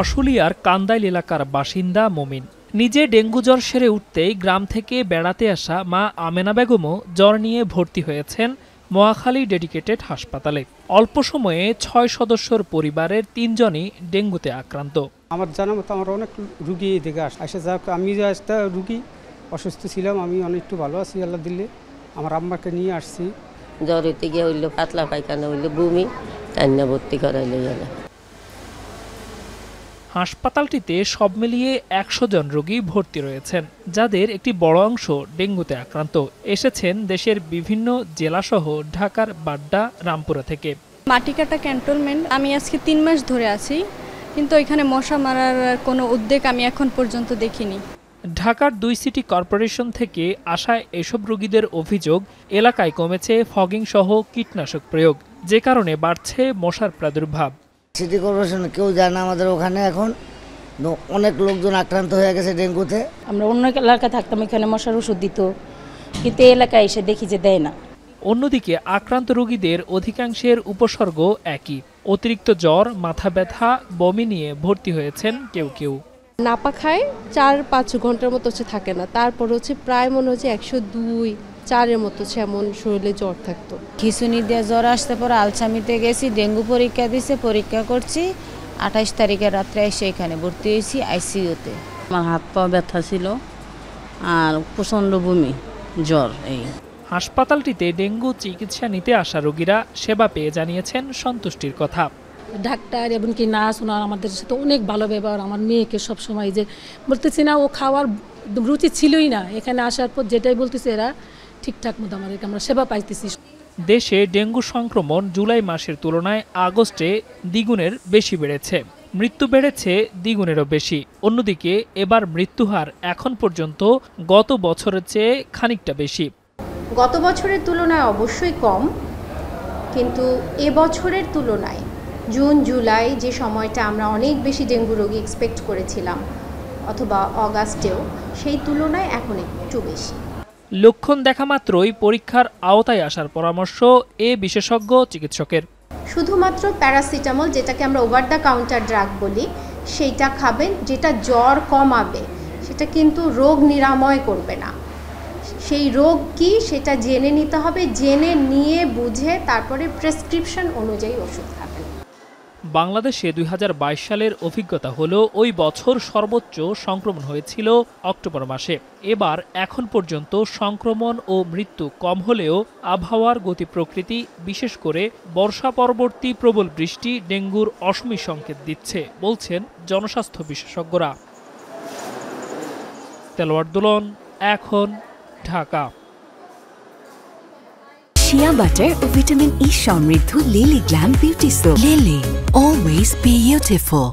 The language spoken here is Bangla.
আশুলিয়ার কান্দাইল এলাকার বাসিন্দা মমিন। নিজে ডেঙ্গু জ্বর সেরে উঠতেই গ্রাম থেকে বেড়াতে আসা মা আমেনা বেগমও জ্বর নিয়ে ভর্তি হয়েছেন মহাখালী ডেডিকেটেড হাসপাতালে। অল্প সময়ে ৬ সদস্যর পরিবারের ৩ জনই ডেঙ্গুতে আক্রান্ত। আমার জানা মতো আমার অনেক রুগী এদিকে আসে যাক, আমি যে একটা রুগী অসুস্থ ছিলাম, আমি অনেকটু ভালো আছি আল্লাহ দিলে। আমার আম্মাকে নিয়ে আসছি। জ্বর হইতে গিয়ে হইলো পাতলা পায়খানা, হইলো বমি, কান্না ভর্তি করাইলো। হাসপাতালটিতে সব মিলিয়ে ১০০ জন রোগী ভর্তি রয়েছেন, যাদের একটি বড় অংশ ডেঙ্গুতে আক্রান্ত। এসেছেন দেশের বিভিন্ন জেলাসহ ঢাকার বাড্ডা, রামপুরা থেকে। মাটিকাটা ক্যান্টনমেন্ট আমি আজকে ৩ মাস ধরে আছি, কিন্তু এখানে মশা মারার কোনো উদ্যোগ আমি এখন পর্যন্ত দেখিনি। ঢাকার ২ সিটি কর্পোরেশন থেকে আসা এসব রোগীদের অভিযোগ, এলাকায় কমেছে ফগিং সহ কীটনাশক প্রয়োগ, যে কারণে বাড়ছে মশার প্রাদুর্ভাব। সিটি কর্পোরেশন কেউ যায় না আমাদের ওখানে, এখন অনেক লোকজন আক্রান্ত হয়ে গেছে ডেঙ্গুতে। আমরা অন্য এলাকায় থাকতাম, এখানে মশার ওষুধ দিত, কিন্তু এই এলাকায় এসে দেখি যে দেয় না। অন্যদিকে আক্রান্ত রোগীদের অধিকাংশের উপসর্গ একই, অতিরিক্ত জ্বর, মাথা ব্যথা, বমি নিয়ে ভর্তি হয়েছেন কেউ কেউ। নাপা খায় ৪-৫ ঘন্টার মতো থাকে না, তারপর প্রায় মনে হচ্ছে ১০২-৪-এর মতো এমন শরীরে জ্বর থাকতো। খিচুনি দিয়ে জ্বর আসতে পরে আলসামিতে গেছি, ডেঙ্গু পরীক্ষা দিছে, পরীক্ষা করছি। ২৮ তারিখে রাত্রে এসে এখানে ভর্তি হয়েছি আইসিইউতে। আমার হাত পা ব্যথা ছিল আর প্রচণ্ড বমি, জ্বর। এই হাসপাতালটিতে ডেঙ্গু চিকিৎসা নিতে আসা রোগীরা সেবা পেয়ে জানিয়েছেন সন্তুষ্টির কথা। ডাক্তার এবং কি নার্স ওনার আমাদের সাথে অনেক ভালো ব্যবহার। আমার মেয়েকে সবসময় যে বলতেছি না, ও খাওয়ার রুচি ছিলই না, এখানে আসার পর যেটাই বলতেছে এরা ঠিকঠাক মতো আমাদেরকে আমরা সেবা পাইতেছি। দেশে ডেঙ্গু সংক্রমণ জুলাই মাসের তুলনায় আগস্টে দ্বিগুণের বেশি বেড়েছে, মৃত্যু বেড়েছে দ্বিগুণেরও বেশি। অন্যদিকে এবার মৃত্যুহার এখন পর্যন্ত গত বছরের চেয়ে খানিকটা বেশি। গত বছরের তুলনায় অবশ্যই কম, কিন্তু এবছরের তুলনায় জুন জুলাই যে সময়টা আমরা অনেক বেশি ডেঙ্গু রোগী এক্সপেক্ট করেছিলাম, অথবা অগাস্টেও, সেই তুলনায় এখন একটু বেশি। লক্ষণ দেখা মাত্রই পরীক্ষার আওতায় আসার পরামর্শ এ বিশেষজ্ঞ চিকিৎসকের। শুধুমাত্র প্যারাসিটামল, যেটাকে আমরা ওভার দ্য কাউন্টার ড্রাগ বলি, সেইটা খাবেন, যেটা জ্বর কমাবে, সেটা কিন্তু রোগ নিরাময় করবে না। সেই রোগ কি সেটা জেনে নিতে হবে, জেনে নিয়ে বুঝে তারপরে প্রেসক্রিপশন অনুযায়ী ওষুধ খাবেন। বাংলাদেশে ২০২২ সালের অভিজ্ঞতা হলো ওই বছর সর্বোচ্চ সংক্রমণ হয়েছিল অক্টোবর মাসে। এবার এখন পর্যন্ত সংক্রমণ ও মৃত্যু কম হলেও আবহাওয়ার গতি প্রকৃতি, বিশেষ করে বর্ষা পরবর্তী প্রবল বৃষ্টি ডেঙ্গুর অসমী সংকেত দিচ্ছে বলছেন জনস্বাস্থ্য বিশেষজ্ঞরা। তেলোয়ার দোলন, এখন, ঢাকা। শিয়া বাটার ও ভিটামিন ই সমৃদ্ধ lily glam beauty soap. Lily, always beautiful.